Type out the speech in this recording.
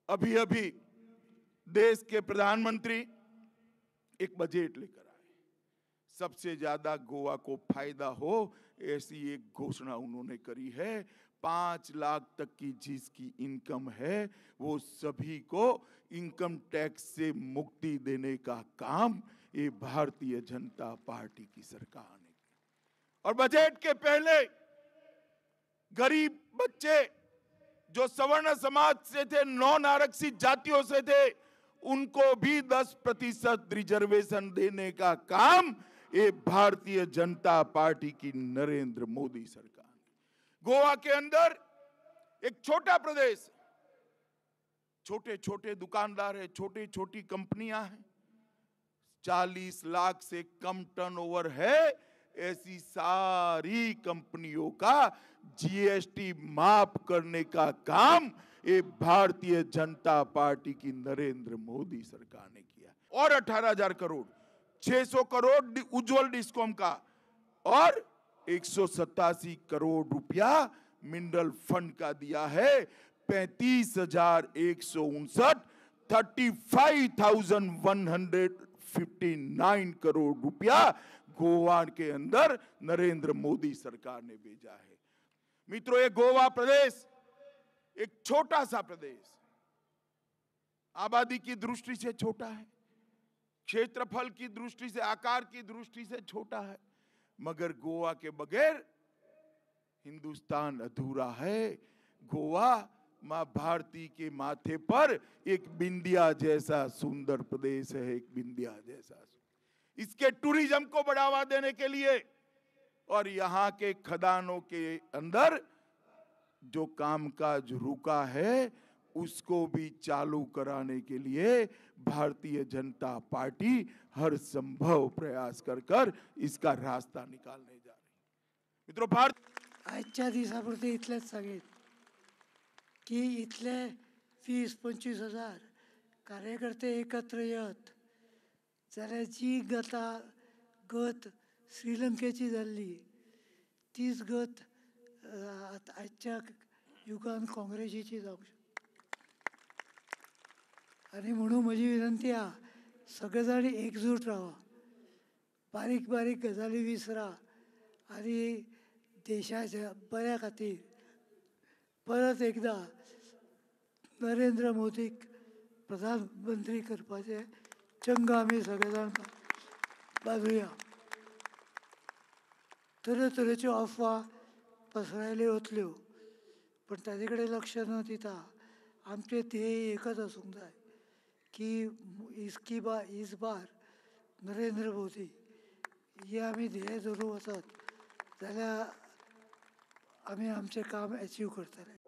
अभी अभी देश के प्रधानमंत्री एक बजट लेकर आए, सबसे ज्यादा गोवा को फायदा हो ऐसी एक घोषणा उन्होंने करी है। 5 लाख तक की जिसकी इनकम है वो सभी को इनकम टैक्स से मुक्ति देने का काम ये भारतीय जनता पार्टी की सरकार ने किया। और बजट के पहले गरीब बच्चे जो सवर्ण समाज से थे, नॉन आरक्षित जातियों से थे, उनको भी 10% रिजर्वेशन देने का काम ये भारतीय जनता पार्टी की नरेंद्र मोदी सरकार ने। गोवा के अंदर एक छोटा प्रदेश, छोटे छोटे दुकानदार है, छोटी छोटी कंपनियां हैं, 40 लाख से कम टर्नओवर है, ऐसी सारी कंपनियों का जीएसटी माफ करने का काम ये भारतीय जनता पार्टी की नरेंद्र मोदी सरकार ने किया। और 18,000 करोड़, 600 करोड़ उज्जवल डिस्कॉम का और 187 करोड़ रुपया मिनरल फंड का दिया है। 35,159 35,159 करोड़ रुपया गोवा के अंदर नरेंद्र मोदी सरकार ने भेजा है। मित्रों, ये गोवा प्रदेश एक छोटा सा प्रदेश, आबादी की दृष्टि से छोटा है, क्षेत्रफल की दृष्टि से, आकार की दृष्टि से छोटा है, मगर गोवा के बगैर हिंदुस्तान अधूरा है। गोवा मां भारती के माथे पर एक बिंदिया जैसा सुंदर प्रदेश है, एक बिंदिया जैसा। इसके टूरिज्म को बढ़ावा देने के लिए और यहाँ के खदानों के अंदर जो कामकाज रुका है उसको भी चालू कराने के लिए भारतीय जनता पार्टी हर संभव प्रयास कर इसका रास्ता निकालने जा रही है। मित्रों, भारत आजच्या दिसापुरते इतलेच सांगेन की इतले 20-25 हजार कार्यकर्ते एकत्र येत जाल्यार जी गत श्रीलंकेची जाल्ली तीच गत आजच्या युगान काँग्रेसीची जावंक शकता। आनी म्हणून म्हजी विनंती आहा, सगळे जाण एकजूट रावा, बारीक बारीक गजाली विसरा आनी देशाच्या बऱ्या खातीर परत एकदा नरेंद्र मोदीक प्रधानमंत्री करपाचे चंग आमी सगळे जाण बांदुया। तरेतरेच्यो अफवा पसरायल्यो वतल्यो, पण ताजे कडेन लक्ष न दिता आमचें ध्येय एकच आसूंक जाय की इस बार नरेंद्र मोदी हे आमी ध्येय धरून वचत जाल्यार आमी आमचें काम अचीव करतले।